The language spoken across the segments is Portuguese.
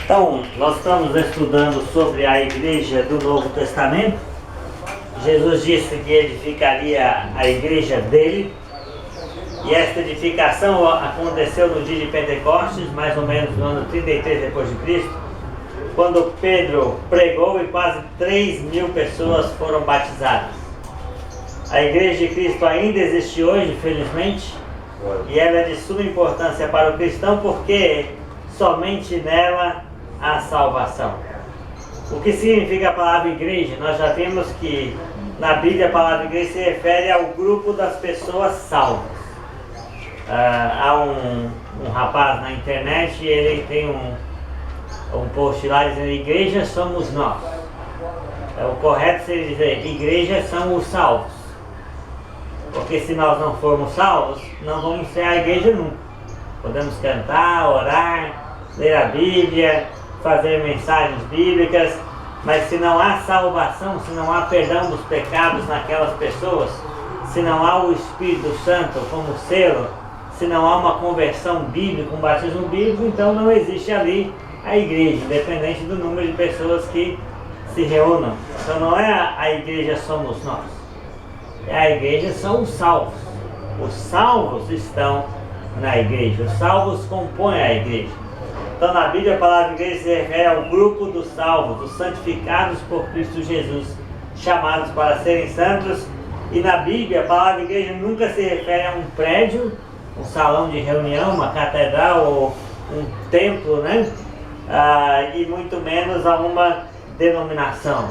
Então, nós estamos estudando sobre a igreja do Novo Testamento. Jesus disse que edificaria a igreja dele. E esta edificação aconteceu no dia de Pentecostes, mais ou menos no ano 33 depois de Cristo, quando Pedro pregou e quase 3.000 pessoas foram batizadas. A igreja de Cristo ainda existe hoje, felizmente, e ela é de suma importância para o cristão porque somente nela há salvação. O que significa a palavra igreja? Nós já vimos que na Bíblia a palavra igreja se refere ao grupo das pessoas salvas. Há um rapaz na internet e ele tem um post lá dizendo: igreja somos nós. O correto seria dizer: igreja são os salvos. Porque se nós não formos salvos, não vamos ser a igreja nunca. Podemos cantar, orar, ler a Bíblia, fazer mensagens bíblicas, mas se não há salvação, se não há perdão dos pecados naquelas pessoas, se não há o Espírito Santo como selo, se não há uma conversão bíblica, um batismo bíblico, então não existe ali a igreja, independente do número de pessoas que se reúnam. Então não é a igreja somos nós, a igreja são os salvos. Os salvos estão na igreja, os salvos compõem a igreja. Então na Bíblia a palavra igreja se refere ao grupo dos salvos, dos santificados por Cristo Jesus, chamados para serem santos. E na Bíblia a palavra igreja nunca se refere a um prédio, um salão de reunião, uma catedral ou um templo, né? E muito menos a uma denominação.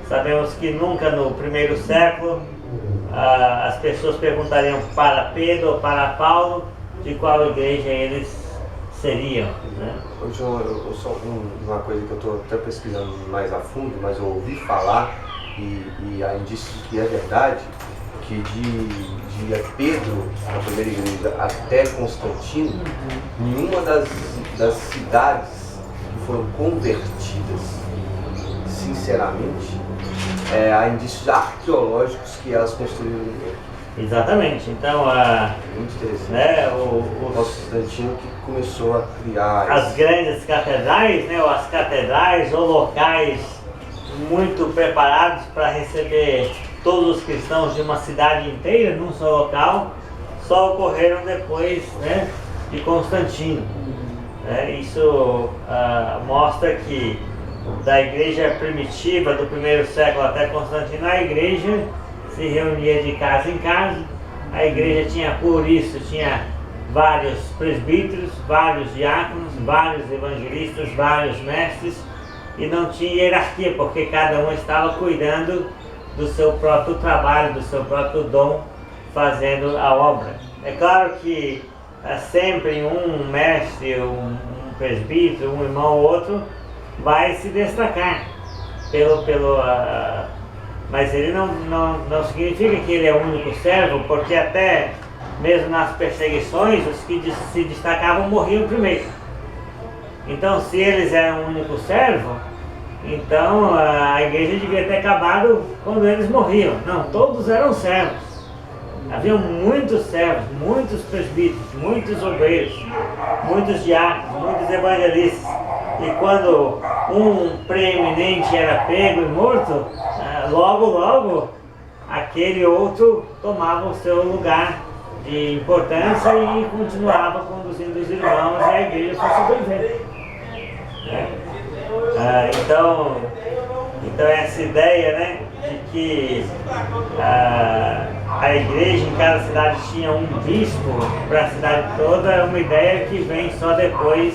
Sabemos que nunca no primeiro século as pessoas perguntariam para Pedro ou para Paulo de qual igreja eles seriam, né? João, só uma coisa que eu estou até pesquisando mais a fundo, mas eu ouvi falar e há indícios que é verdade, que de Pedro, na primeira igreja, até Constantino, nenhuma das cidades que foram convertidas, sinceramente, há indícios arqueológicos que elas construíram. Exatamente. Então, muito interessante. Né, Constantino que começou a criar as grandes catedrais, né, ou as catedrais ou locais muito preparados para receber todos os cristãos de uma cidade inteira num só local, só ocorreram depois, né, de Constantino. Isso mostra que da igreja primitiva do primeiro século até Constantino, a igreja se reunia de casa em casa. A igreja tinha, por isso, tinha vários presbíteros, vários diáconos, vários evangelistas, vários mestres, e não tinha hierarquia, porque cada um estava cuidando do seu próprio trabalho, do seu próprio dom, fazendo a obra. É claro que sempre um mestre, um presbítero, um irmão ou outro vai se destacar mas ele não significa que ele é o único servo, porque até mesmo nas perseguições os que se destacavam morriam primeiro. Então se eles eram o único servo, então a igreja devia ter acabado quando eles morriam. Não, todos eram servos. Havia muitos servos, muitos presbíteros, muitos obreiros, muitos diáconos, muitos evangelistas. E quando um preeminente era pego e morto, logo aquele outro tomava o seu lugar de importância e continuava conduzindo os irmãos, e a igreja foi sobrevivendo. Então essa ideia, né, de que a igreja em cada cidade tinha um bispo para a cidade toda é uma ideia que vem só depois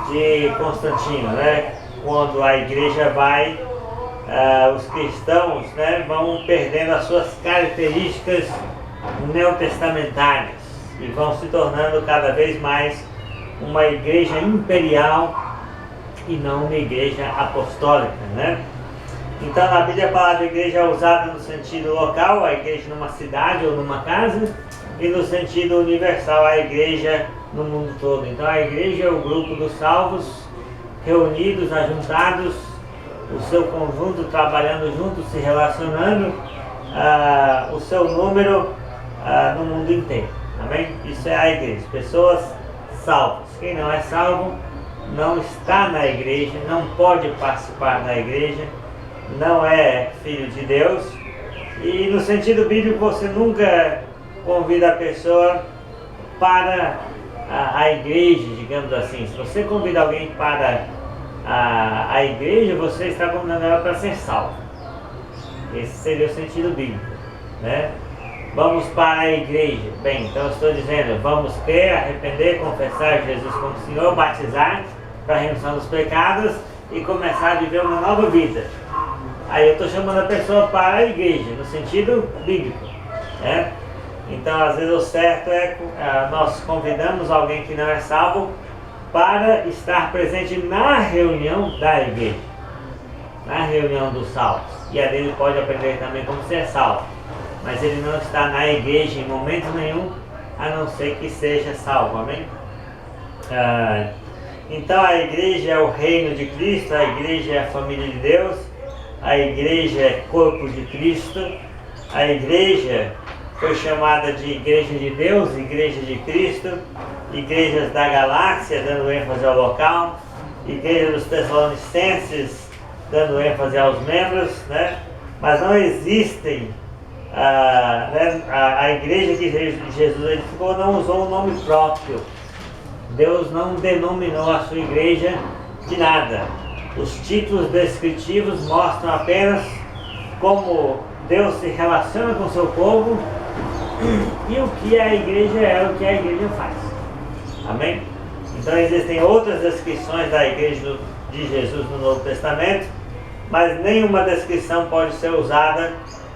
de Constantino, né? Quando a igreja vai, os cristãos, né, vão perdendo as suas características neotestamentárias e vão se tornando cada vez mais uma igreja imperial e não uma igreja apostólica, né? Então na Bíblia a palavra igreja é usada no sentido local, a igreja numa cidade ou numa casa, e no sentido universal, a igreja no mundo todo. Então a igreja é o grupo dos salvos reunidos, ajuntados, o seu conjunto trabalhando junto, se relacionando, o seu número no mundo inteiro. Amém? Isso é a igreja, pessoas salvas. Quem não é salvo não está na igreja, não pode participar da igreja, não é filho de Deus. E no sentido bíblico, você nunca convida a pessoa para a igreja, digamos assim. Se você convida alguém para a igreja, você está convidando ela para ser salvo. Esse seria o sentido bíblico, né? Vamos para a igreja. Bem, então eu estou dizendo, vamos crer, arrepender, confessar Jesus como Senhor, batizar para a remissão dos pecados e começar a viver uma nova vida. Aí eu estou chamando a pessoa para a igreja, no sentido bíblico, né? Então, às vezes o certo é nós convidamos alguém que não é salvo para estar presente na reunião da igreja, na reunião dos salvos. E ali ele pode aprender também como ser salvo. Mas ele não está na igreja em momento nenhum, a não ser que seja salvo, amém? Então a igreja é o reino de Cristo, a igreja é a família de Deus, a igreja é corpo de Cristo, a igreja foi chamada de igreja de Deus, igreja de Cristo, igrejas da galáxia, dando ênfase ao local, igreja dos Tessalonicenses, dando ênfase aos membros, né? Mas não existem. A igreja que Jesus edificou não usou um nome próprio. Deus não denominou a sua igreja de nada. Os títulos descritivos mostram apenas como Deus se relaciona com o seu povo e o que a igreja é, o que a igreja faz. Amém? Então existem outras descrições da igreja de Jesus no Novo Testamento, mas nenhuma descrição pode ser usada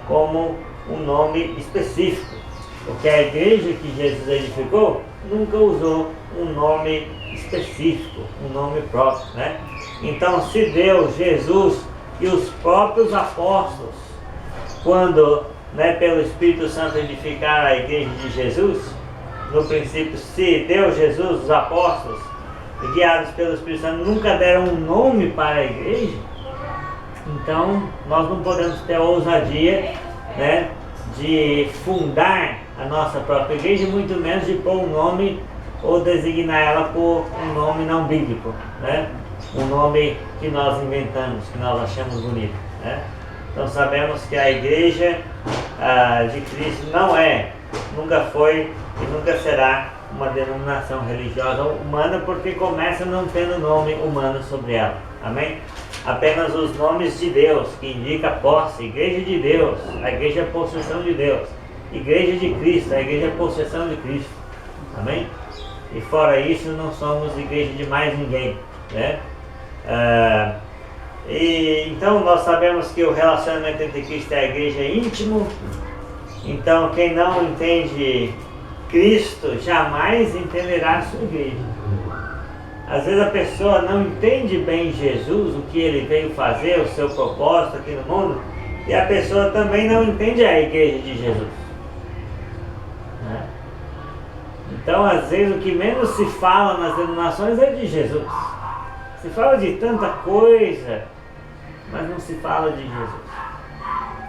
como um nome específico, porque a igreja que Jesus edificou nunca usou um nome específico, um nome próprio, né? Então, se Deus, Jesus e os próprios apóstolos, quando, pelo Espírito Santo edificaram a igreja de Jesus, no princípio, se Deus, Jesus, os apóstolos, guiados pelo Espírito Santo, nunca deram um nome para a igreja, então nós não podemos ter a ousadia, de fundar a nossa própria igreja, muito menos de pôr um nome ou designar ela por um nome não bíblico, um nome que nós inventamos, que nós achamos bonito, Então sabemos que a igreja de Cristo não é, nunca foi e nunca será uma denominação religiosa humana, porque começa não tendo nome humano sobre ela, amém? Apenas os nomes de Deus, que indica posse, igreja de Deus, a igreja é possessão de Deus, igreja de Cristo, a igreja é possessão de Cristo, amém? E fora isso não somos igreja de mais ninguém, então nós sabemos que o relacionamento entre Cristo e a igreja é íntimo. Então quem não entende Cristo jamais entenderá a sua igreja. Às vezes a pessoa não entende bem Jesus, o que ele veio fazer, o seu propósito aqui no mundo, e a pessoa também não entende a igreja de Jesus. Então às vezes o que menos se fala nas denominações é de Jesus. Se fala de tanta coisa, mas não se fala de Jesus.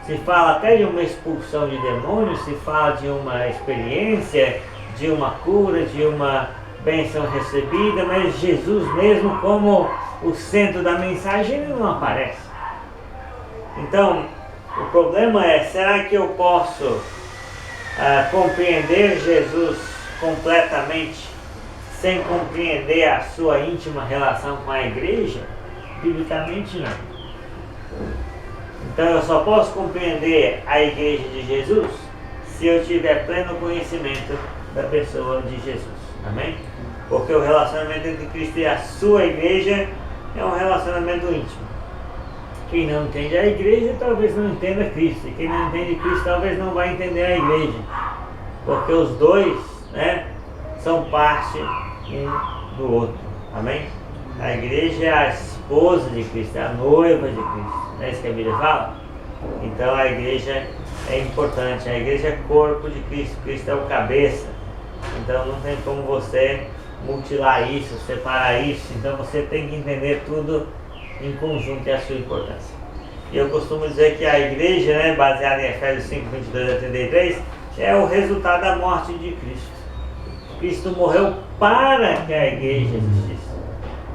Se fala até de uma expulsão de demônios, se fala de uma experiência, de uma cura, de uma bênção recebida, mas Jesus mesmo como o centro da mensagem, ele não aparece. Então, o problema é, será que eu posso compreender Jesus completamente sem compreender a sua íntima relação com a igreja? Biblicamente não. Então eu só posso compreender a igreja de Jesus se eu tiver pleno conhecimento da pessoa de Jesus, amém? Porque o relacionamento entre Cristo e a sua igreja é um relacionamento íntimo. Quem não entende a igreja talvez não entenda Cristo, e quem não entende Cristo talvez não vai entender a igreja, porque os dois são parte um do outro, amém? A igreja é a esposa de Cristo, é a noiva de Cristo, não é isso que a Bíblia fala? Então a igreja é importante, a igreja é corpo de Cristo, Cristo é o cabeça, então não tem como você mutilar isso, separar isso, então você tem que entender tudo em conjunto e a sua importância. E eu costumo dizer que a igreja, baseada em Efésios 5, 22 a 33, é o resultado da morte de Cristo. Cristo morreu para que a igreja existisse.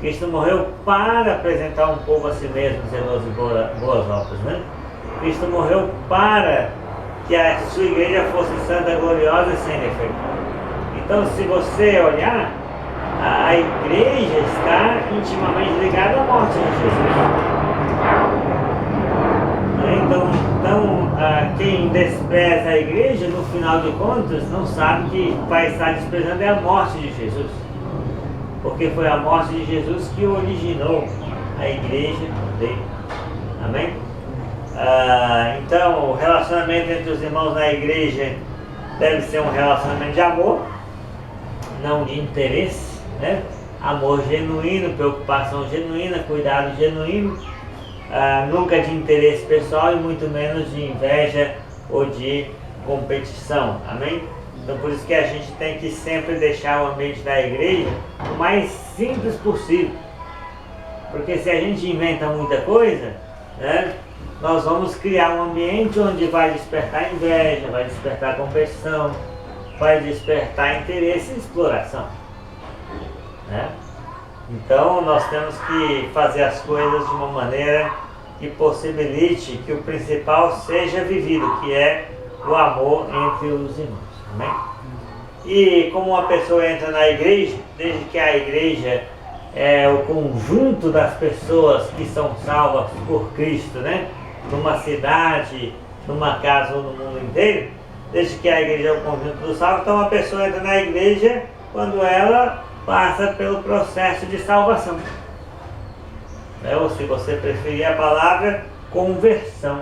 Cristo morreu para apresentar um povo a si mesmo, zeloso e boas obras, né? Cristo morreu para que a sua igreja fosse santa, gloriosa e sem defeito. Então, se você olhar, a igreja está intimamente ligada à morte de Jesus. Então, quem despreza a igreja, no final de contas, não sabe que vai estar desprezando é a morte de Jesus. Porque foi a morte de Jesus que originou a igreja dele. Amém? Então, o relacionamento entre os irmãos na igreja deve ser um relacionamento de amor, não de interesse, né? Amor genuíno, preocupação genuína, cuidado genuíno, nunca de interesse pessoal e muito menos de inveja ou de competição. Amém? Então, por isso que a gente tem que sempre deixar o ambiente da igreja o mais simples possível. Porque se a gente inventa muita coisa, né, nós vamos criar um ambiente onde vai despertar inveja, vai despertar competição, vai despertar interesse e exploração, né? Então nós temos que fazer as coisas de uma maneira que possibilite que o principal seja vivido, que é o amor entre os irmãos. Amém? E como uma pessoa entra na igreja, desde que a igreja é o conjunto das pessoas que são salvas por Cristo, né? Numa cidade, numa casa ou no mundo inteiro, desde que a igreja é o conjunto dos salvos, então a pessoa entra na igreja quando ela passa pelo processo de salvação. Ou se você preferir a palavra, conversão.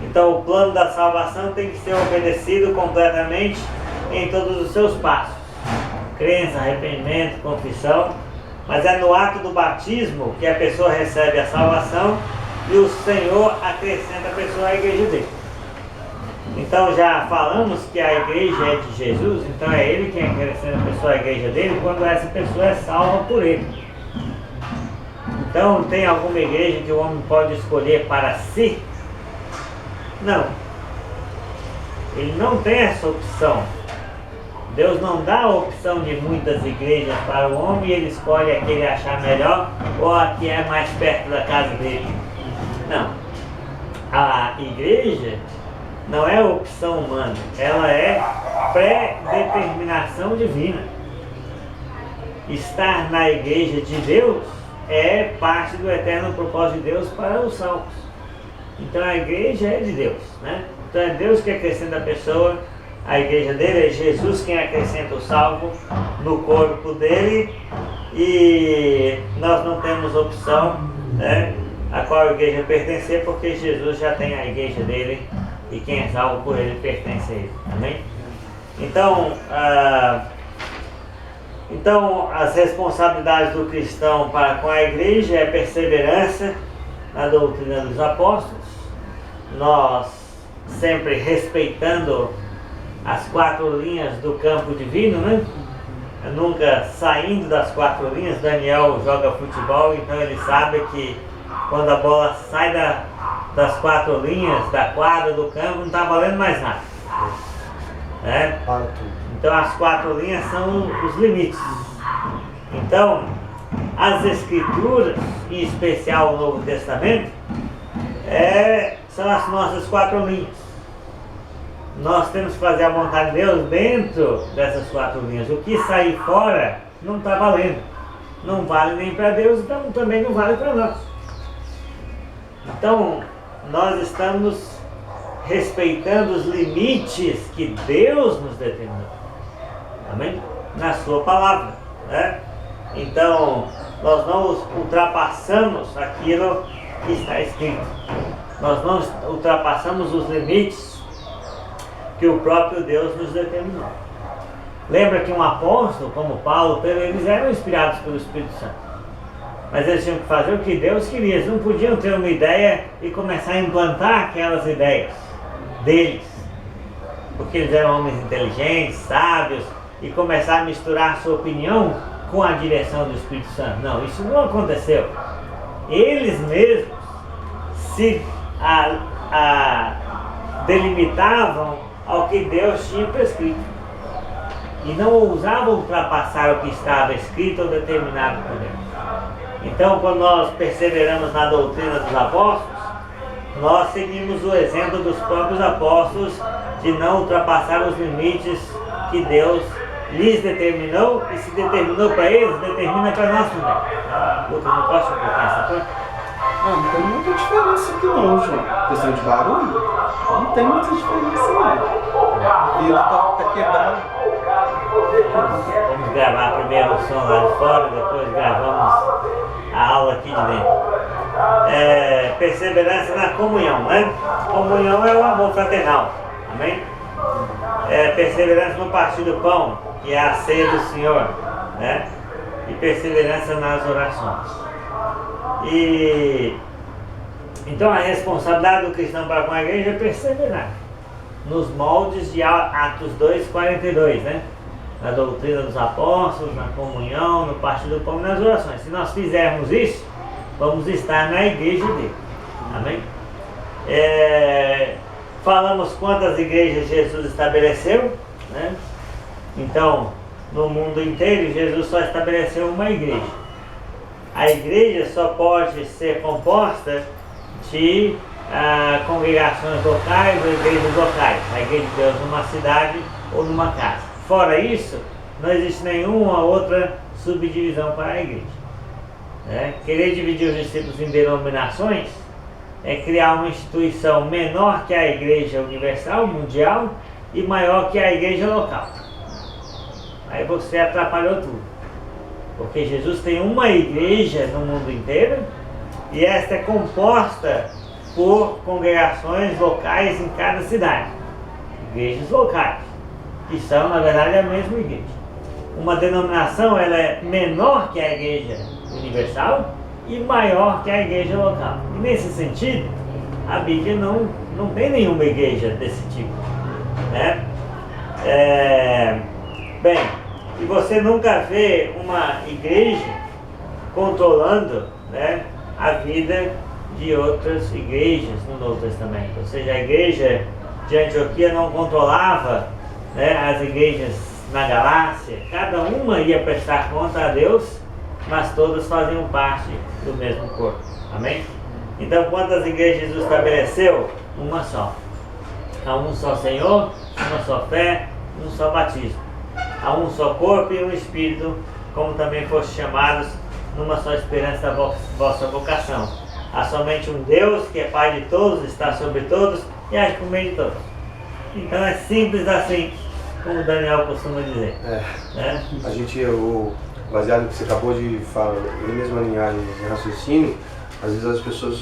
Então o plano da salvação tem que ser obedecido completamente em todos os seus passos. Crença, arrependimento, confissão. Mas é no ato do batismo que a pessoa recebe a salvação e o Senhor acrescenta a pessoa à igreja dele. Então já falamos que a igreja é de Jesus, então é Ele quem acrescenta a pessoa à igreja dele quando essa pessoa é salva por Ele. Então tem alguma igreja que o homem pode escolher para si? Não. Ele não tem essa opção. Deus não dá a opção de muitas igrejas para o homem e ele escolhe a que ele achar melhor ou a que é mais perto da casa dele. Não. A igreja não é opção humana, ela é pré-determinação divina. Estar na igreja de Deus é parte do eterno propósito de Deus para os salvos. Então a igreja é de Deus, né? Então é Deus que acrescenta a pessoa à igreja dele, é Jesus quem acrescenta o salvo no corpo dele e nós não temos opção, né, a qual igreja pertencer, porque Jesus já tem a igreja dele e quem é salvo por ele pertence a ele. Amém? Então as responsabilidades do cristão para com a igreja é perseverança na doutrina dos apóstolos, nós sempre respeitando as 4 linhas do campo divino, né? Nunca saindo das 4 linhas. Daniel joga futebol, então ele sabe que quando a bola sai das 4 linhas da quadra do campo, não está valendo mais nada, né? Então as 4 linhas são os limites. Então as escrituras, em especial o Novo Testamento, são as nossas 4 linhas. Nós temos que fazer a vontade de Deus dentro dessas 4 linhas. O que sair fora não está valendo. Não vale nem para Deus, então também não vale para nós. Então, nós estamos respeitando os limites que Deus nos determinou. Amém? Na sua palavra, né? Então, nós não ultrapassamos aquilo que está escrito. Nós não ultrapassamos os limites que o próprio Deus nos determinou. Lembra que um apóstolo, como Paulo, Pedro, eles eram inspirados pelo Espírito Santo. Mas eles tinham que fazer o que Deus queria. Eles não podiam ter uma ideia e começar a implantar aquelas ideias deles. Porque eles eram homens inteligentes, sábios, e começar a misturar a sua opinião com a direção do Espírito Santo. Não, isso não aconteceu. Eles mesmos se delimitavam ao que Deus tinha prescrito. e não ousavam ultrapassar o que estava escrito ou determinado por Deus. Então, quando nós perseveramos na doutrina dos apóstolos, nós seguimos o exemplo dos próprios apóstolos de não ultrapassar os limites que Deus lhes determinou, e se determinou para eles, determina para nós também. Lucas, não posso colocar essa coisa? Não tem muita diferença aqui não, João. Questão de barulho, não tem muita diferença não. E ele tá quebrado. Vamos gravar primeiro o som lá de fora, depois gravamos a aula aqui de dentro. Perseverança na comunhão, né? Comunhão é o amor fraternal, amém? Perseverança no partir do pão, que é a ceia do Senhor, né? E perseverança nas orações. E então a responsabilidade do cristão para com a igreja é perseverar nos moldes de Atos 2:42, né? Na doutrina dos apóstolos, na comunhão, no partir do pão e nas orações. Se nós fizermos isso, vamos estar na igreja dele. Amém? Falamos quantas igrejas Jesus estabeleceu, né? Então, no mundo inteiro, Jesus só estabeleceu uma igreja. A igreja só pode ser composta de congregações locais ou igrejas locais. A igreja de Deus numa cidade ou numa casa. Fora isso, não existe nenhuma outra subdivisão para a igreja. Querer dividir os discípulos em denominações é criar uma instituição menor que a igreja universal, mundial, e maior que a igreja local. Aí você atrapalhou tudo. Porque Jesus tem uma igreja no mundo inteiro, e esta é composta por congregações locais em cada cidade. Igrejas locais, que são, na verdade, a mesma igreja. Uma denominação, ela é menor que a igreja universal e maior que a igreja local. E nesse sentido, a Bíblia não tem nenhuma igreja desse tipo, né? Bem, e você nunca vê uma igreja controlando, né, a vida de outras igrejas no Novo Testamento. Ou seja, a igreja de Antioquia não controlava, né, as igrejas na Galácia. Cada uma ia prestar conta a Deus, mas todas faziam parte do mesmo corpo. Amém? Então, quantas igrejas Jesus estabeleceu? Uma só. Há um só Senhor, uma só fé, um só batismo. Há um só corpo e um Espírito, como também foste chamados numa só esperança da vossa vocação. Há somente um Deus, que é Pai de todos, está sobre todos e age por meio de todos. Então é simples assim, como o Daniel costuma dizer. A gente, baseado no que você acabou de falar, na mesma linhagem de raciocínio, às vezes as pessoas,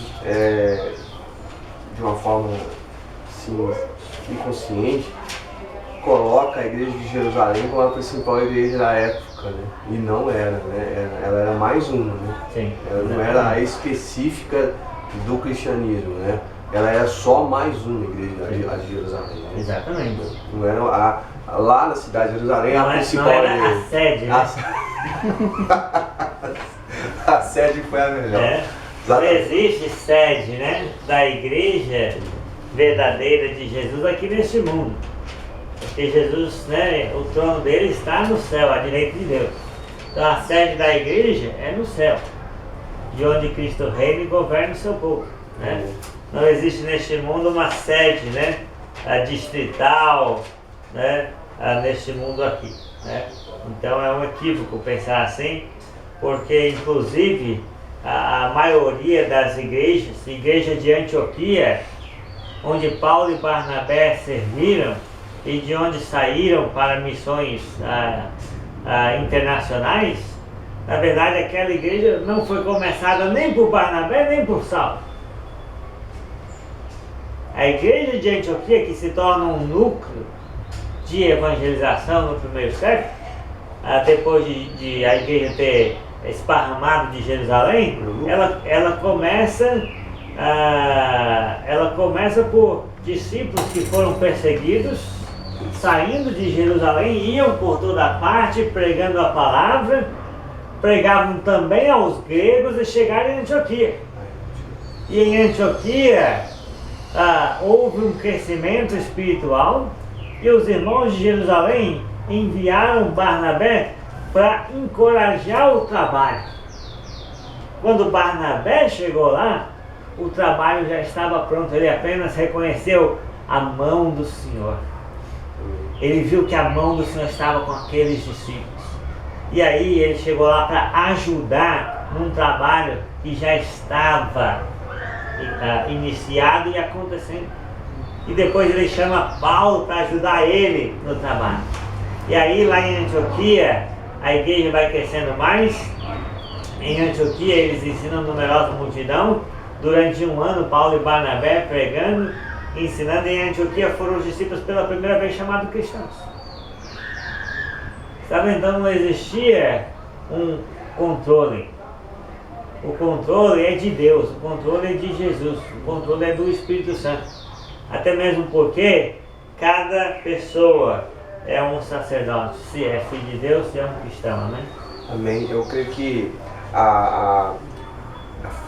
de uma forma assim, inconsciente, coloca a igreja de Jerusalém como a principal igreja da época, né? E não era, né? Ela era mais uma, né? Sim, ela não era a específica do cristianismo, né? Ela era só mais uma igreja, a de Jerusalém, né? Exatamente. Não era lá na cidade de Jerusalém, a principal não era igreja. a sede, né? A sede foi a melhor. Não existe sede, né, da igreja verdadeira de Jesus aqui neste mundo. Porque Jesus, né, o trono dele está no céu, à direita de Deus. Então a sede da igreja é no céu, de onde Cristo reina e governa o seu povo, né? Não existe neste mundo uma sede, né, distrital, né, neste mundo aqui, né? Então é um equívoco pensar assim, porque inclusive a maioria das igrejas, igreja de Antioquia, onde Paulo e Barnabé serviram e de onde saíram para missões internacionais, na verdade aquela igreja não foi começada nem por Barnabé nem por Saulo. A igreja de Antioquia, que se torna um núcleo de evangelização no primeiro século, depois de a igreja ter esparramado de Jerusalém, ela começa por discípulos que foram perseguidos, saindo de Jerusalém, iam por toda parte pregando a palavra, pregavam também aos gregos e chegaram em Antioquia. E em Antioquia houve um crescimento espiritual, e os irmãos de Jerusalém enviaram Barnabé para encorajar o trabalho. Quando Barnabé chegou lá, o trabalho já estava pronto, ele apenas reconheceu a mão do Senhor. Ele viu que a mão do Senhor estava com aqueles discípulos. E aí ele chegou lá para ajudar num trabalho que já estava iniciado e acontecendo. E depois ele chama Paulo para ajudar ele no trabalho. E aí lá em Antioquia, a igreja vai crescendo mais. Em Antioquia eles ensinam numerosa multidão. Durante um ano, Paulo e Barnabé pregando, ensinando. Em Antioquia foram os discípulos pela primeira vez chamados cristãos. Sabe, então não existia um controle. O controle é de Deus, o controle é de Jesus, o controle é do Espírito Santo. Até mesmo porque cada pessoa é um sacerdote, se é filho de Deus, se é um cristão, amém? Amém. Eu creio que a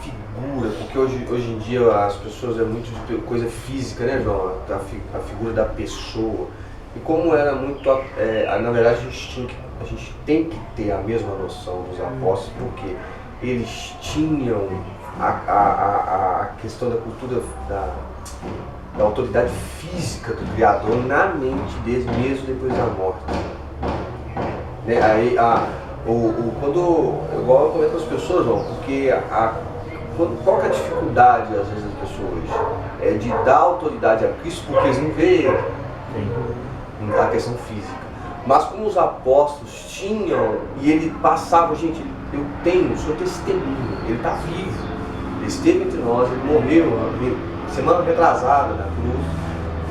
figura, porque hoje em dia as pessoas é muito coisa física, né, João? A figura da pessoa. E como era muito, na verdade a gente tem que ter a mesma noção dos apóstolos, porque eles tinham a questão da cultura da autoridade física do Criador na mente deles, mesmo depois da morte. Né? Aí, igual eu comento com as pessoas, João, porque qual que é a dificuldade às vezes das pessoas? É de dar autoridade a Cristo porque eles não veem a questão física. Mas como os apóstolos tinham, e ele passava, gente, o Senhor testemunho, ele está vivo, ele esteve entre nós, ele morreu, semana retrasada na cruz,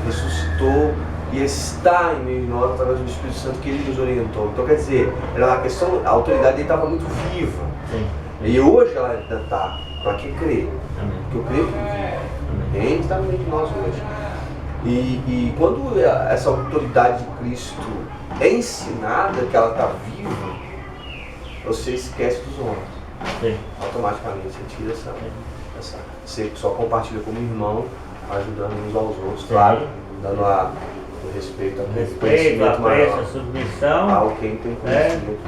ressuscitou e está em meio de nós através do Espírito Santo que ele nos orientou. Então quer dizer, era a questão, a autoridade dele estava muito viva. Sim. E hoje ela ainda está, para quem crê, porque eu creio que vive. Ele está no meio de nós hoje. E quando essa autoridade de Cristo é ensinada, que ela está viva, você esquece dos homens. Sim. Automaticamente você tira você só compartilha como irmão, ajudando uns aos outros, claro, dando o respeito, a apreço, a submissão, ao quem tem conhecimento.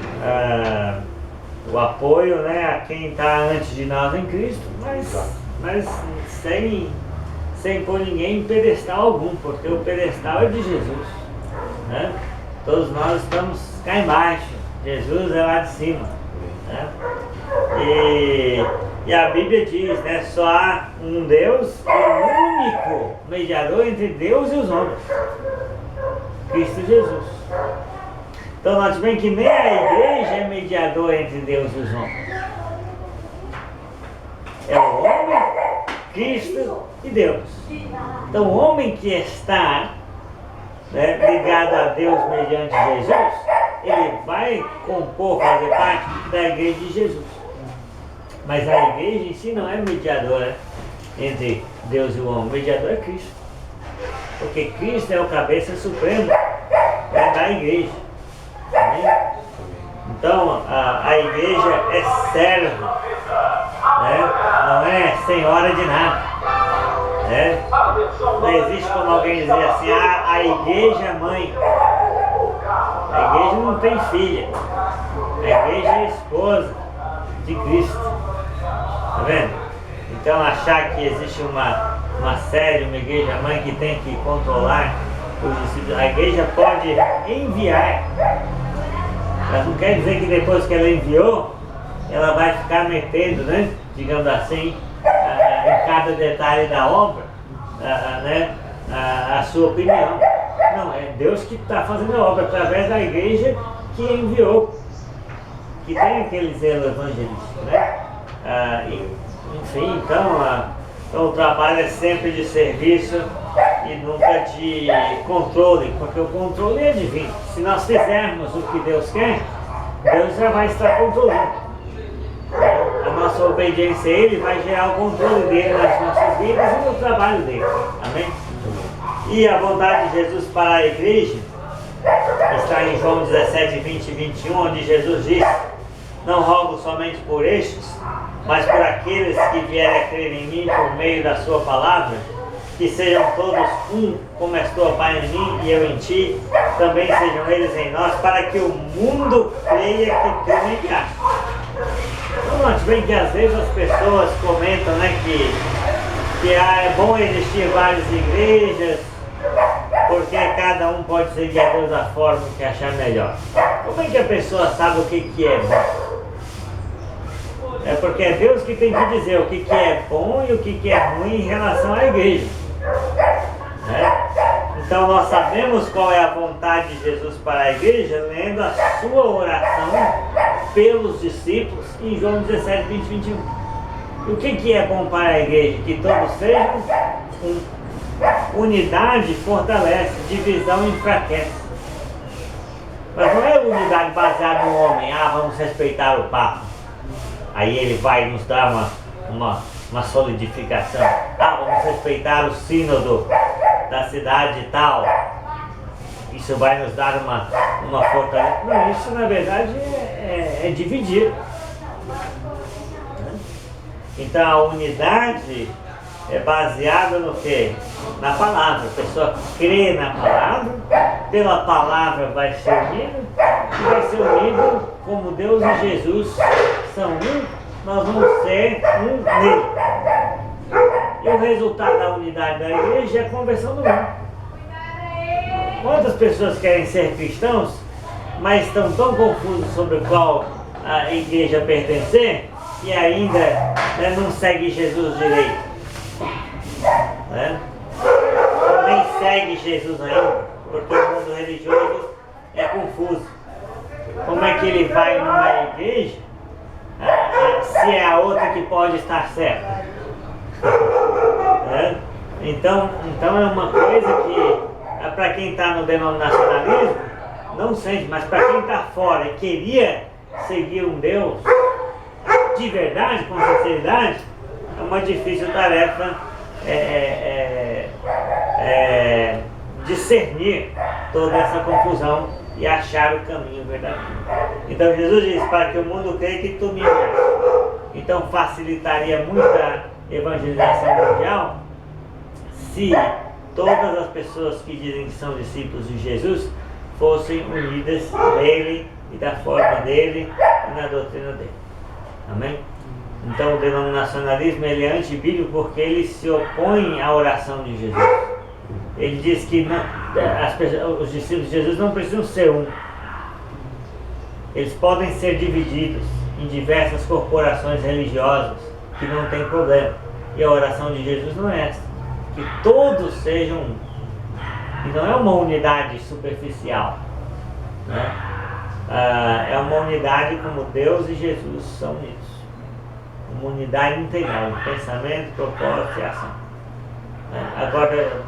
O apoio, né, a quem está antes de nós em Cristo, mas sem pôr ninguém em pedestal algum, porque o pedestal é de Jesus, né? Todos nós estamos cá embaixo, Jesus é lá de cima, né? E a Bíblia diz, né, só há um Deus, o único mediador entre Deus e os homens, Cristo Jesus. Então note bem que nem a igreja é mediador entre Deus e os homens. É o homem, Cristo e Deus. Então o homem que está, né, ligado a Deus mediante Jesus, ele vai compor, fazer parte da igreja de Jesus. Mas a igreja em si não é mediadora entre Deus e o homem. O mediador é Cristo. Porque Cristo é o cabeça supremo da igreja. Amém? Então a igreja é servo, né? Não é senhora de nada, né? Não existe como alguém dizer assim, a igreja é mãe. A igreja não tem filha. A igreja é esposa de Cristo. Tá vendo? Então achar que existe uma sede, uma igreja mãe que tem que controlar os discípulos, a igreja pode enviar, mas não quer dizer que depois que ela enviou, ela vai ficar metendo, né, digamos assim, em cada detalhe da obra, né, a sua opinião. Não, é Deus que está fazendo a obra através da igreja que enviou, que tem aquele zelo evangelístico, né? Enfim, então o trabalho é sempre de serviço e nunca de controle, porque o controle é divino. Se nós fizermos o que Deus quer, Deus já vai estar controlando. A nossa obediência a Ele vai gerar o controle dele nas nossas vidas e no trabalho dele. Amém? E a vontade de Jesus para a igreja está em João 17, 20 e 21, onde Jesus diz: não rogo somente por estes, mas por aqueles que vierem a crer em mim por meio da sua palavra, que sejam todos um, como és tu, Pai, em mim e eu em ti, também sejam eles em nós, para que o mundo creia que tu me enviaste. Então, note bem que às vezes as pessoas comentam, né, que é bom existir várias igrejas, porque cada um pode seguir a Deus da forma que achar melhor. Como é que a pessoa sabe o que é bom? É porque é Deus que tem que dizer o que é bom e o que é ruim em relação à igreja. Né? Então nós sabemos qual é a vontade de Jesus para a igreja, lendo a sua oração pelos discípulos em João 17, 20, 21. E o que é bom para a igreja? Que todos sejam um. Unidade fortalece, divisão enfraquece. Mas não é unidade baseada no homem, vamos respeitar o Papa. Aí ele vai nos dar uma solidificação. Vamos respeitar o sínodo da cidade e tal. Isso vai nos dar uma fortaleza. Não, isso na verdade é dividir. Então a unidade é baseada no quê? Na palavra. A pessoa crê na palavra, pela palavra vai ser unida, e vai ser unido como Deus e Jesus são um, nós vamos ser um nele. E o resultado da unidade da igreja é a conversão do mundo. Quantas pessoas querem ser cristãos, mas estão tão confusos sobre qual a igreja pertencer, que ainda não segue Jesus direito. Né? Nem segue Jesus ainda, porque o mundo religioso é confuso. Como é que ele vai numa igreja se é a outra que pode estar certa? Né? Então é uma coisa que para quem está no denominacionalismo não sente, mas para quem está fora e queria seguir um Deus de verdade, com sinceridade, é uma difícil tarefa discernir toda essa confusão e achar o caminho verdadeiro. Então Jesus diz, para que o mundo creia que tu me enviaste. Então facilitaria muito a evangelização mundial se todas as pessoas que dizem que são discípulos de Jesus fossem unidas nele e da forma dele e na doutrina dele. Amém? Então o denominacionalismo ele é antibíblico porque ele se opõe à oração de Jesus. Ele diz que não, os discípulos de Jesus não precisam ser um. Eles podem ser divididos em diversas corporações religiosas que não tem problema. E a oração de Jesus não é essa. Que todos sejam um. E não é uma unidade superficial. Né? É uma unidade como Deus e Jesus são unidos. Uma unidade integral, de pensamento, propósito e ação. Agora,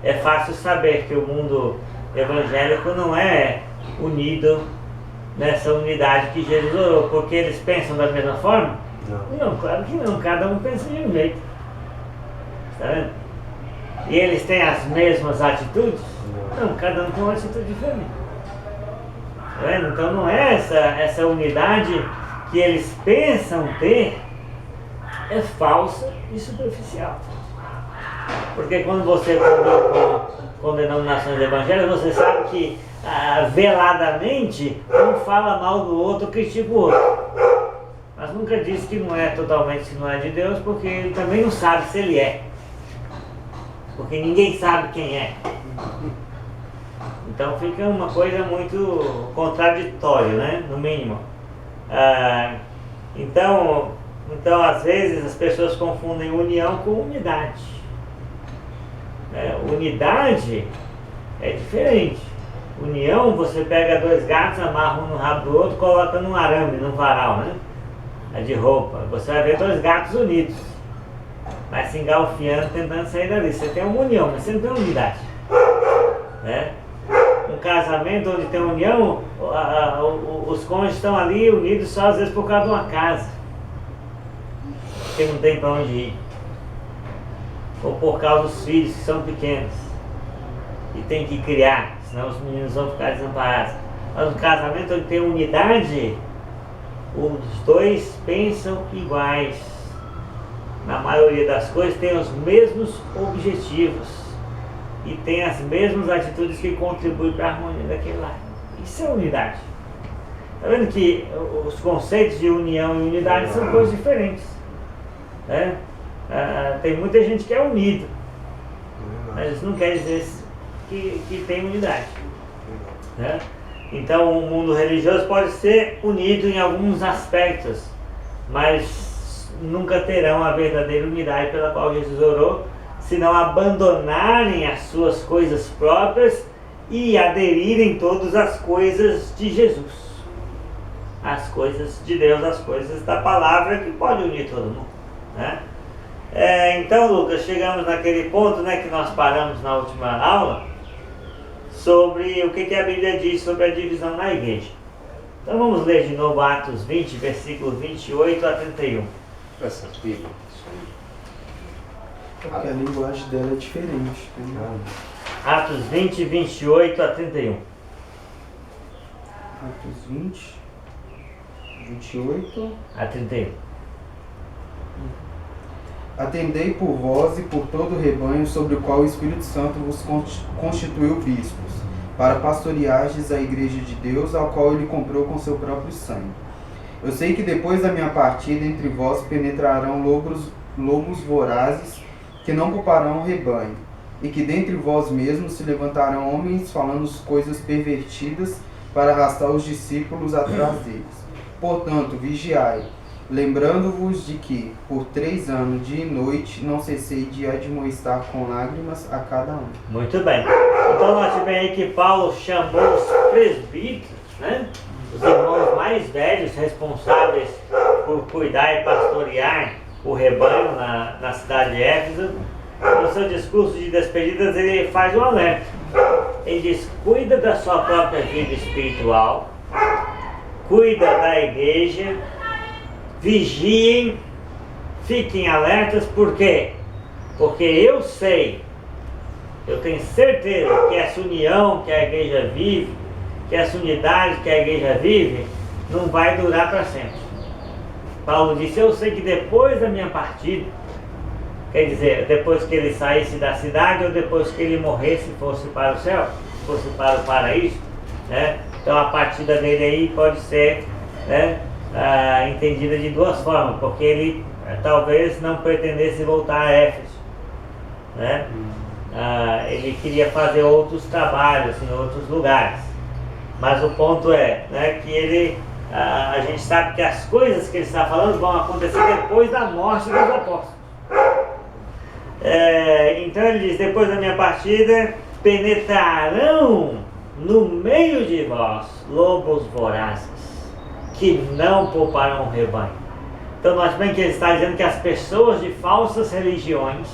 é fácil saber que o mundo evangélico não é unido nessa unidade que Jesus orou, porque eles pensam da mesma forma? Não, claro que não, cada um pensa de um jeito. Está vendo? E eles têm as mesmas atitudes? Não, cada um tem uma atitude diferente. Está vendo? Então não é essa unidade que eles pensam ter, é falsa e superficial. Porque quando você convive com denominações evangélicas, você sabe que veladamente um fala mal do outro, critica o outro. Mas nunca diz que não é totalmente, que não é de Deus, porque ele também não sabe se ele é. Porque ninguém sabe quem é. Então fica uma coisa muito contraditória, né? No mínimo. Então às vezes as pessoas confundem união com unidade. Unidade é diferente. União, você pega dois gatos, amarra um no rabo do outro, coloca num arame, num varal, né? De roupa. Você vai ver dois gatos unidos, mas se engalfiando, tentando sair dali. Você tem uma união, mas você não tem unidade. Né? Um casamento onde tem união, os cônjuges estão ali unidos só às vezes por causa de uma casa, porque não tem para onde ir. Ou por causa dos filhos que são pequenos e tem que criar, senão os meninos vão ficar desamparados. Mas no casamento onde tem unidade, os dois pensam iguais, na maioria das coisas, têm os mesmos objetivos e têm as mesmas atitudes que contribuem para a harmonia daquele lar. Isso é unidade. Está vendo que os conceitos de união e unidade são coisas diferentes, né? Tem muita gente que é unido, mas isso não quer dizer que tem unidade, né? Então o mundo religioso pode ser unido em alguns aspectos, mas nunca terão a verdadeira unidade pela qual Jesus orou, se não abandonarem as suas coisas próprias e aderirem todas as coisas de Jesus, as coisas de Deus, as coisas da palavra, que pode unir todo mundo, né? Então, Lucas, chegamos naquele ponto, né, que nós paramos na última aula, sobre o que a Bíblia diz sobre a divisão na igreja. Então vamos ler de novo Atos 20, versículo 28 a 31. Essa Bíblia. Porque a linguagem dela é diferente. Né? Atos 20, 28 a 31. Atos 20, 28 a 31. Atendei por vós e por todo o rebanho sobre o qual o Espírito Santo vos constituiu bispos, para pastoreardes a igreja de Deus, ao qual ele comprou com seu próprio sangue. Eu sei que depois da minha partida entre vós penetrarão lobos vorazes, que não pouparão o rebanho, e que dentre vós mesmos se levantarão homens falando coisas pervertidas para arrastar os discípulos atrás deles. Portanto, vigiai, lembrando-vos de que, por 3 anos, dia e noite, não cessei de admoestar com lágrimas a cada um. Muito bem. Então nós tivemos aí que Paulo chamou os presbíteros, né? Os irmãos mais velhos, responsáveis por cuidar e pastorear o rebanho na cidade de Éfeso. No seu discurso de despedidas, ele faz um alerta. Ele diz: cuida da sua própria vida espiritual, cuida da igreja, vigiem, fiquem alertas. Por quê? Porque eu sei, eu tenho certeza que essa união que a igreja vive, que essa unidade que a igreja vive, não vai durar para sempre. Paulo disse: eu sei que depois da minha partida, quer dizer, depois que ele saísse da cidade ou depois que ele morresse, fosse para o céu, fosse para o paraíso, né? Então a partida dele aí pode ser, né, entendida de duas formas, porque ele talvez não pretendesse voltar a Éfeso, né? Ele queria fazer outros trabalhos em outros lugares, mas o ponto é, né, que ele, a gente sabe que as coisas que ele está falando vão acontecer depois da morte dos apóstolos. Então ele diz: depois da minha partida penetrarão no meio de vós lobos vorazes, que não pouparão o rebanho. Então nós vemos que ele está dizendo que as pessoas de falsas religiões,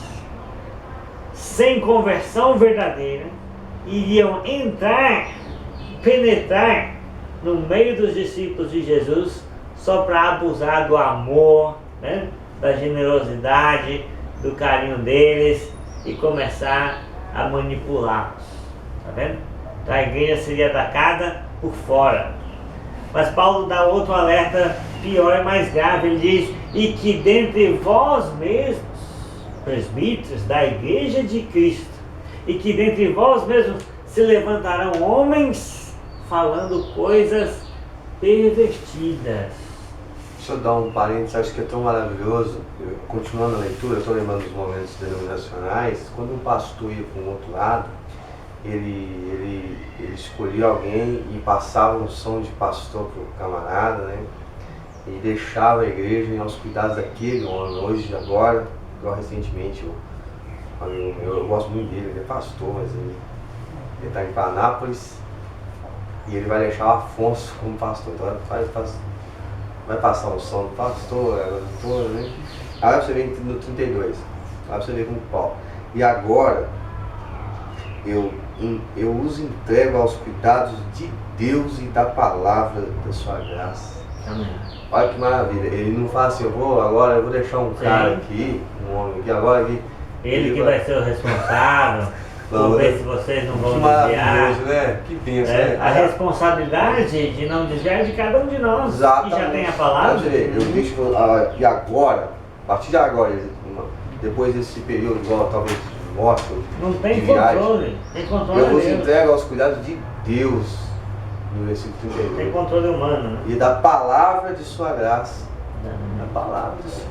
sem conversão verdadeira, iriam penetrar no meio dos discípulos de Jesus, só para abusar do amor, né, da generosidade, do carinho deles e começar a manipulá-los. Está vendo? Então a igreja seria atacada por fora. Mas Paulo dá outro alerta pior e mais grave. Ele diz: e que dentre vós mesmos, presbíteros da igreja de Cristo, e que dentre vós mesmos se levantarão homens falando coisas pervertidas. Deixa eu dar um parênteses, acho que é tão maravilhoso. Continuando a leitura, eu estou lembrando dos momentos denominacionais. Quando um pastor ia para um outro lado, ele escolhia alguém e passava um som de pastor para o camarada, né? E deixava a igreja aos cuidados daquele homem. Hoje, agora, igual recentemente, um amigo meu, eu gosto muito dele, ele é pastor, mas ele está em Panápolis e ele vai deixar o Afonso como pastor. Então vai passar o som do pastor, né? Aí você vê no 32, aí você vê com o Paulo. E agora eu os entrego aos cuidados de Deus e da palavra da sua graça. Amém. Olha que maravilha. Ele não fala assim: eu vou deixar um cara aqui, um homem aqui, agora aqui. Ele que vai ser o responsável. Vamos ver se vocês não vão desviar. Né? Que pensa, né? A responsabilidade de não desviar é de cada um de nós. Exatamente. Que já tem a palavra. E agora, partir de agora, depois desse período, igual talvez de morte, Não tem de viagem, controle. Tem controle eu vos Deus. entrego aos cuidados de Deus, no versículo Tem 31. controle humano, né? E da palavra de sua graça. Não. A palavra do Senhor.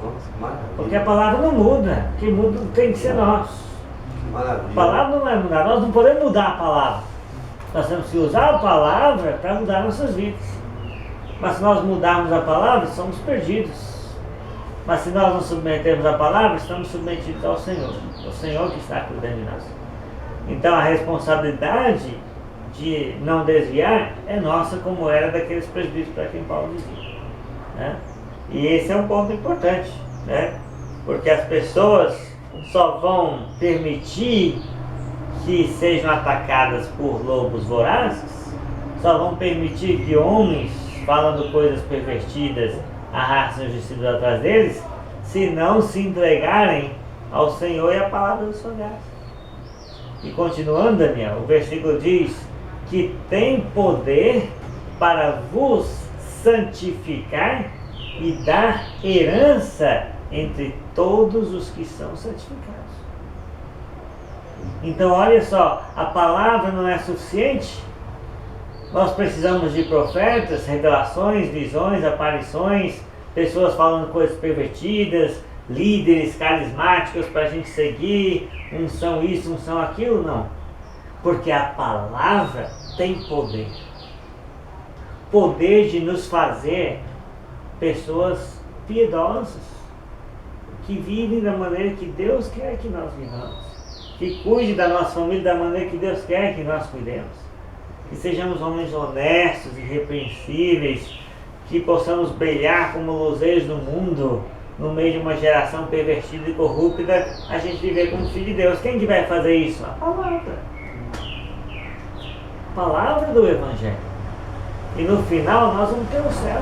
Nossa, que maravilha. Porque a palavra não muda. O que muda tem que ser nós. Que maravilha. A palavra não vai mudar. Nós não podemos mudar a palavra. Nós temos que usar a palavra para mudar nossas vidas. Mas se nós mudarmos a palavra, somos perdidos. Mas se nós nos submetermos à palavra, estamos submetidos ao Senhor. O Senhor que está cuidando de nós. Então a responsabilidade de não desviar é nossa, como era daqueles presbíteros para quem Paulo dizia, né? E esse é um ponto importante, né? Porque as pessoas só vão permitir que sejam atacadas por lobos vorazes, só vão permitir que homens falando coisas pervertidas arrastem os discípulos atrás deles, se não se entregarem ao Senhor e à palavra da sua graça. E continuando, Daniel, o versículo diz que tem poder para vos santificar e dar herança entre todos os que são santificados. Então olha só, a palavra não é suficiente. Nós precisamos de profetas, revelações, visões, aparições, pessoas falando coisas pervertidas, líderes carismáticos para a gente seguir, uns são isso, uns são aquilo, não. Porque a palavra tem poder. Poder de nos fazer pessoas piedosas, que vivem da maneira que Deus quer que nós vivamos, que cuide da nossa família da maneira que Deus quer que nós cuidemos, que sejamos homens honestos, irrepreensíveis, que possamos brilhar como luzeiros do mundo, no meio de uma geração pervertida e corrupta, a gente viver como filho de Deus. Quem que vai fazer isso? A palavra. A palavra do Evangelho. E no final nós vamos ter o céu,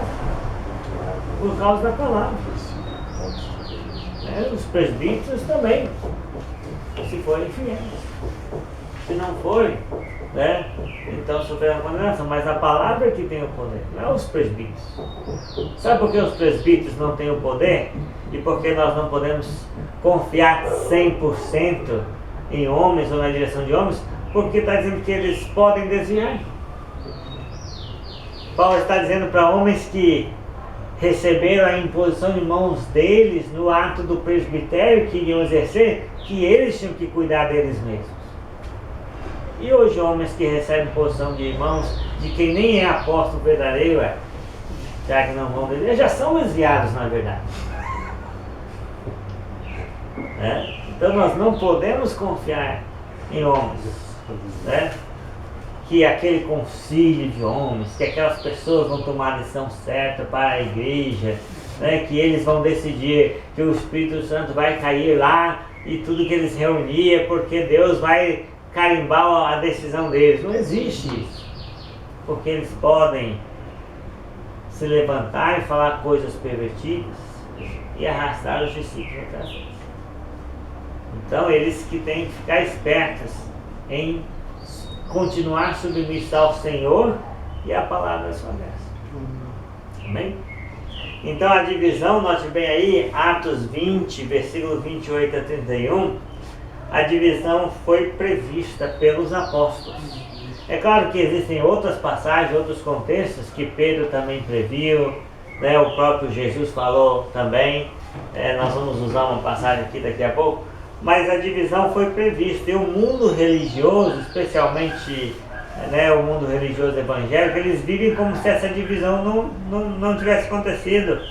por causa da palavra. Os presbíteros também, se forem fiéis. Se não forem, né, então sofrerão a condenação. Mas a palavra é que tem o poder, não é os presbíteros. Sabe por que os presbíteros não têm o poder? E por que nós não podemos confiar 100% em homens ou na direção de homens? Porque está dizendo que eles podem desviar. Paulo está dizendo para homens que receberam a imposição em mãos deles no ato do presbitério que iriam exercer, que eles tinham que cuidar deles mesmos. E hoje homens que recebem posição de irmãos de quem nem é apóstolo verdadeiro, será que não vão desviar? Já são desviados, na verdade. Então nós não podemos confiar em homens, né? Que aquele concílio de homens, que aquelas pessoas vão tomar a decisão certa para a igreja, né? Que eles vão decidir que o Espírito Santo vai cair lá e tudo que eles reuniam, porque Deus vai carimbar a decisão deles. Não existe isso, porque eles podem se levantar e falar coisas pervertidas e arrastar os discípulos atrás deles. Então eles que têm que ficar espertos em continuar submissos ao Senhor e à palavra da sua graça. Amém? Então a divisão, note bem aí, Atos 20, versículo 28 a 31, a divisão foi prevista pelos apóstolos. É claro que existem outras passagens, outros contextos que Pedro também previu, né? O próprio Jesus falou também, nós vamos usar uma passagem aqui daqui a pouco, mas a divisão foi prevista. E o mundo religioso, especialmente, né, o mundo religioso evangélico, eles vivem como se essa divisão não tivesse acontecido.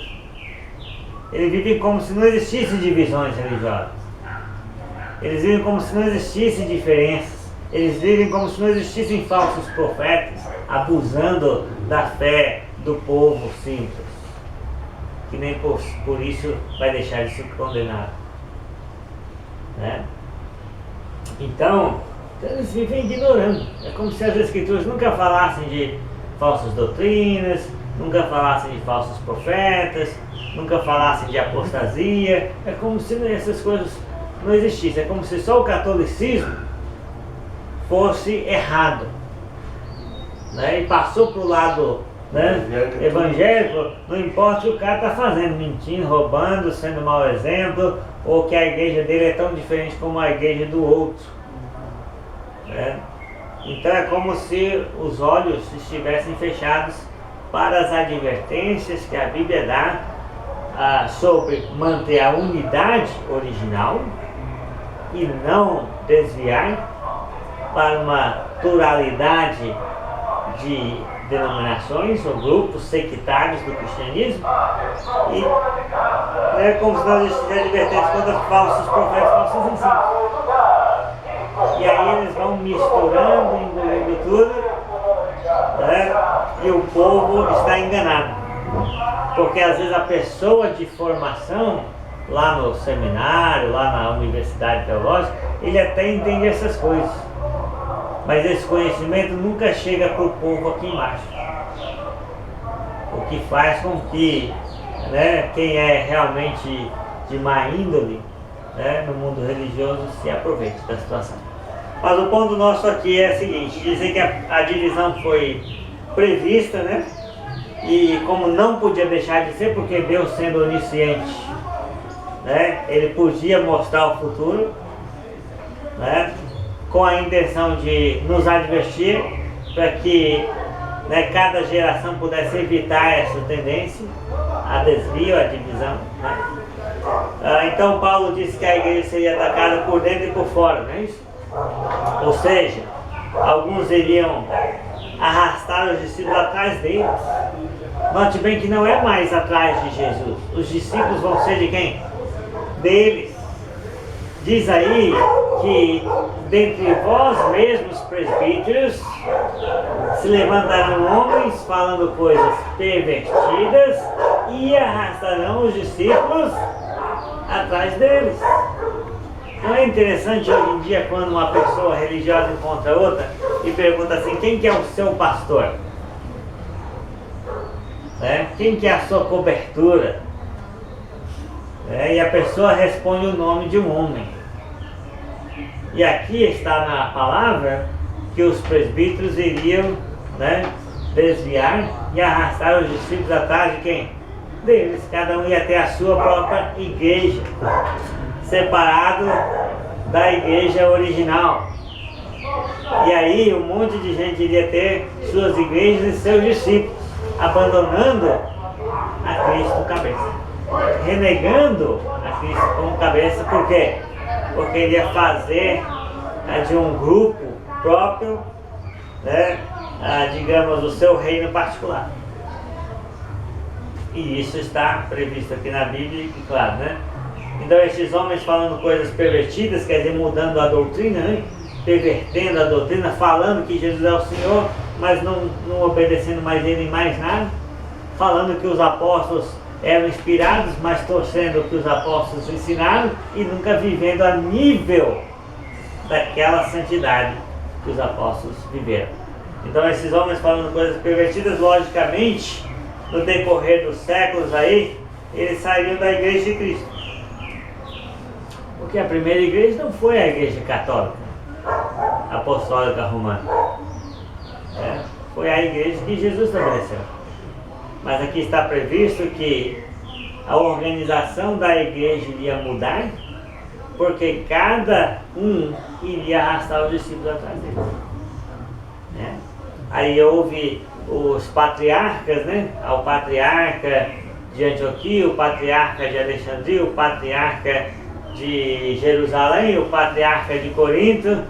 Eles vivem como se não existissem divisões religiosas. Eles vivem como se não existissem diferenças. Eles vivem como se não existissem falsos profetas abusando da fé do povo simples, que nem por isso vai deixar de ser condenado, né? Então eles vivem ignorando. É como se as Escrituras nunca falassem de falsas doutrinas, nunca falassem de falsos profetas, nunca falassem de apostasia. É como se essas coisas não existissem. É como se só o catolicismo fosse errado, né? E passou para o lado né? Evangélico, não importa o que o cara está fazendo, mentindo, roubando, sendo mau exemplo, ou que a igreja dele é tão diferente como a igreja do outro, né? Então é como se os olhos estivessem fechados para as advertências que a Bíblia dá sobre manter a unidade original e não desviar para uma pluralidade de denominações ou grupos sectários do cristianismo, e é como se nós estivessemos advertentes contra falsos profetas, falsos ensinos. E aí eles vão misturando, engolindo tudo, né? E o povo está enganado. Porque às vezes a pessoa de formação, lá no seminário, lá na universidade teológica, ele até entende essas coisas. Mas esse conhecimento nunca chega para o povo aqui embaixo. O que faz com que, né, quem é realmente de má índole, né, no mundo religioso se aproveite da situação. Mas o ponto nosso aqui é o seguinte: dizer que a divisão foi prevista, né? E como não podia deixar de ser, porque Deus, sendo onisciente, né, ele podia mostrar o futuro, né, com a intenção de nos advertir para que, né, cada geração pudesse evitar essa tendência a desvio, a divisão, né? Então Paulo disse que a igreja seria atacada por dentro e por fora, não é isso? Ou seja, alguns iriam arrastar os discípulos atrás deles. Note bem que não é mais atrás de Jesus. Os discípulos vão ser de quem? Deles. Diz aí que dentre vós mesmos, presbíteros, se levantarão homens falando coisas pervertidas e arrastarão os discípulos atrás deles. Não é interessante hoje em dia quando uma pessoa religiosa encontra outra e pergunta assim: quem que é o seu pastor? Né? Quem que é a sua cobertura? E a pessoa responde o nome de um homem. E aqui está na palavra que os presbíteros iriam, né, desviar e arrastar os discípulos atrás de quem? Deles. Cada um ia ter a sua própria igreja, separado da igreja original. E aí um monte de gente iria ter suas igrejas e seus discípulos, abandonando a Cristo cabeça, renegando a Cristo como cabeça. Por quê? Porque ele ia fazer de um grupo próprio, né, digamos, o seu reino particular. E isso está previsto aqui na Bíblia, e claro, né? Então esses homens falando coisas pervertidas, quer dizer, mudando a doutrina, né? Pervertendo a doutrina, falando que Jesus é o Senhor, mas não obedecendo mais ele em mais nada, falando que os apóstolos eram inspirados, mas torcendo o que os apóstolos ensinaram e nunca vivendo a nível daquela santidade que os apóstolos viveram. Então esses homens falando coisas pervertidas, logicamente, no decorrer dos séculos aí, eles saíram da igreja de Cristo. Porque a primeira igreja não foi a igreja católica, apostólica romana. Foi a igreja que Jesus estabeleceu. Mas aqui está previsto que a organização da igreja iria mudar, porque cada um iria arrastar os discípulos atrás dele. Aí houve os patriarcas, né? O patriarca de Antioquia, o patriarca de Alexandria, o patriarca de Jerusalém, o patriarca de Corinto.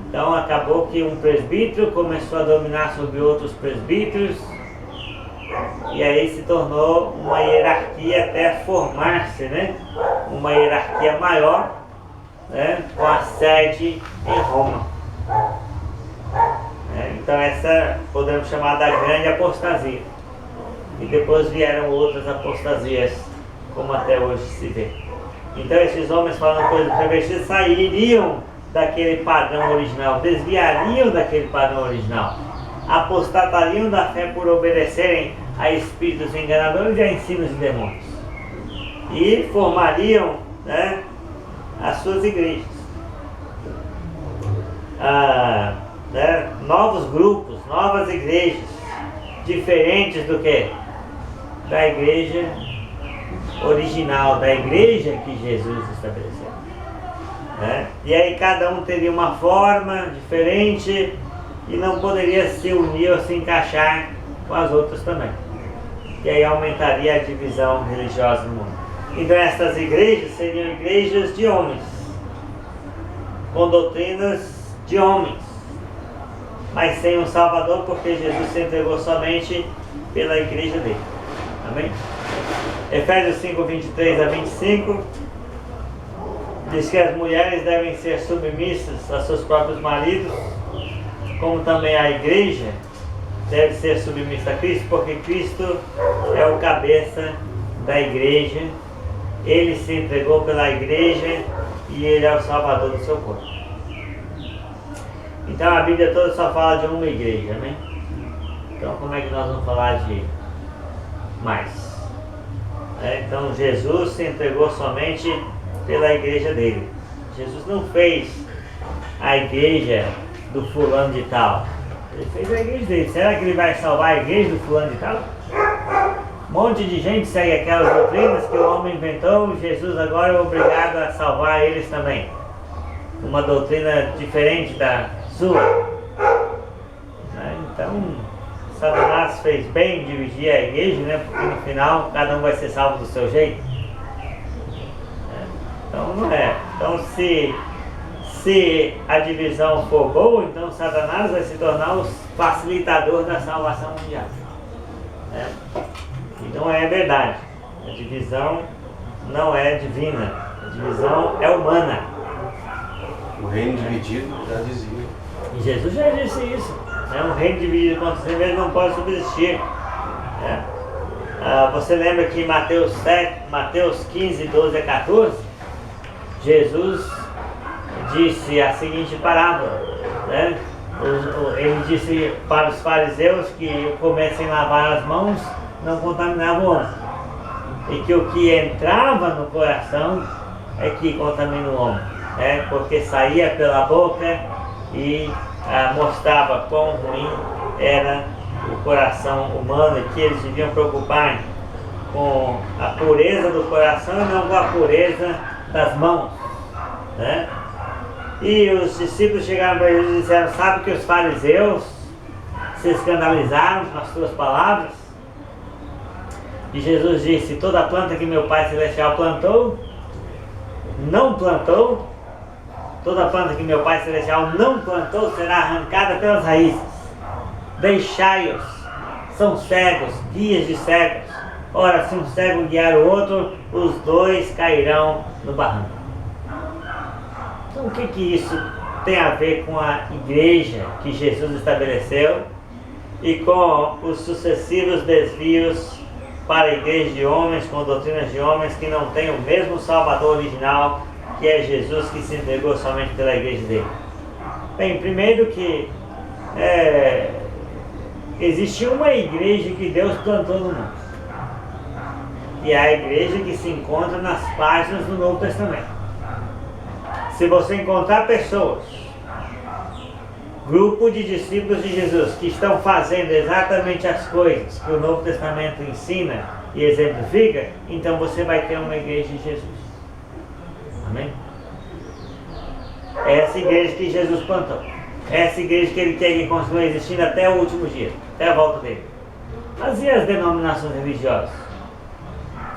Então acabou que um presbítero começou a dominar sobre outros presbíteros, e aí se tornou uma hierarquia até formar-se, né? Uma hierarquia maior, né? Com a sede em Roma. Então essa podemos chamar da grande apostasia. E depois vieram outras apostasias, como até hoje se vê. Então esses homens falando coisas pervertidas sairiam daquele padrão original, desviariam daquele padrão original, apostatariam da fé por obedecerem a espíritos enganadores e a ensinos de demônios, e formariam, né, as suas igrejas. né, novos grupos, novas igrejas, diferentes do que? Da igreja original, da igreja que Jesus estabeleceu. Né? E aí cada um teria uma forma diferente e não poderia se unir ou se encaixar com as outras também. E aí aumentaria a divisão religiosa no mundo. Então estas igrejas seriam igrejas de homens, com doutrinas de homens, mas sem um Salvador, porque Jesus se entregou somente pela igreja dele. Amém? Efésios 5, 23 a 25 diz que as mulheres devem ser submissas a seus próprios maridos, como também a igreja deve ser submissa a Cristo, porque Cristo é o cabeça da igreja, ele se entregou pela igreja e ele é o salvador do seu corpo. Então a Bíblia toda só fala de uma igreja, né? Então como é que nós vamos falar de mais? Então Jesus se entregou somente pela igreja dele. Jesus não fez a igreja do fulano de tal. Ele fez a igreja dele. Será que ele vai salvar a igreja do fulano de tal? Um monte de gente segue aquelas doutrinas que o homem inventou. Jesus agora é obrigado a salvar eles também. Uma doutrina diferente da sua. Então, Satanás fez bem em dividir a igreja, né? Porque no final cada um vai ser salvo do seu jeito. Então não é. Então se a divisão for boa, então Satanás vai se tornar o facilitador da salvação mundial. E não é verdade. A divisão não é divina. A divisão é humana. O reino dividido já dizia. E Jesus já disse isso. Um reino dividido contra si mesmo não pode subsistir. Você lembra que Mateus 15, 12 a 14, Jesus disse a seguinte parábola, né? Ele disse para os fariseus que comessem a lavar as mãos não contaminava o homem, e que o que entrava no coração é que contamina o homem, porque saía pela boca e mostrava quão ruim era o coração humano, e que eles deviam preocupar com a pureza do coração e não com a pureza das mãos, né? E os discípulos chegaram para Jesus e disseram: sabe que os fariseus se escandalizaram com as tuas palavras? E Jesus disse: toda planta que meu Pai Celestial plantou, não plantou, toda planta que meu Pai Celestial não plantou será arrancada pelas raízes. Deixai-os, são cegos, guias de cegos. Ora, se um cego guiar o outro, os dois cairão no barranco. Então o que isso tem a ver com a igreja que Jesus estabeleceu e com os sucessivos desvios para a igreja de homens, com doutrinas de homens que não têm o mesmo Salvador original, que é Jesus, que se entregou somente pela igreja dele? Bem, primeiro que existe uma igreja que Deus plantou no mundo, e é a igreja que se encontra nas páginas do Novo Testamento. Se você encontrar pessoas, grupo de discípulos de Jesus, que estão fazendo exatamente as coisas que o Novo Testamento ensina e exemplifica, então você vai ter uma igreja de Jesus. Amém? É essa igreja que Jesus plantou. É essa igreja que ele quer que continue existindo até o último dia, até a volta dele. Mas e as denominações religiosas?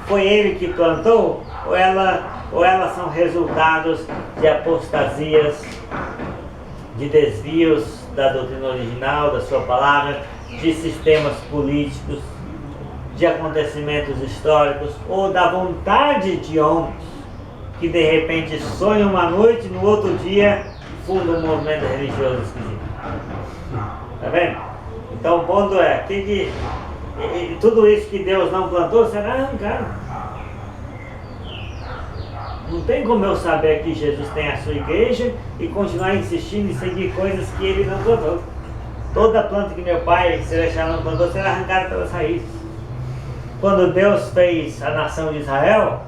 Foi ele que plantou ou elas são resultados de apostasias, de desvios da doutrina original, da sua palavra, de sistemas políticos, de acontecimentos históricos, ou da vontade de homens que de repente sonham uma noite e no outro dia fundam um movimento religioso esquisito? Tá vendo? Então o ponto é que tudo isso que Deus não plantou será arrancado. Não tem como eu saber que Jesus tem a sua igreja e continuar insistindo em seguir coisas que ele não plantou. Toda planta que meu Pai Celestial não plantou será arrancada pelas raízes. Quando Deus fez a nação de Israel,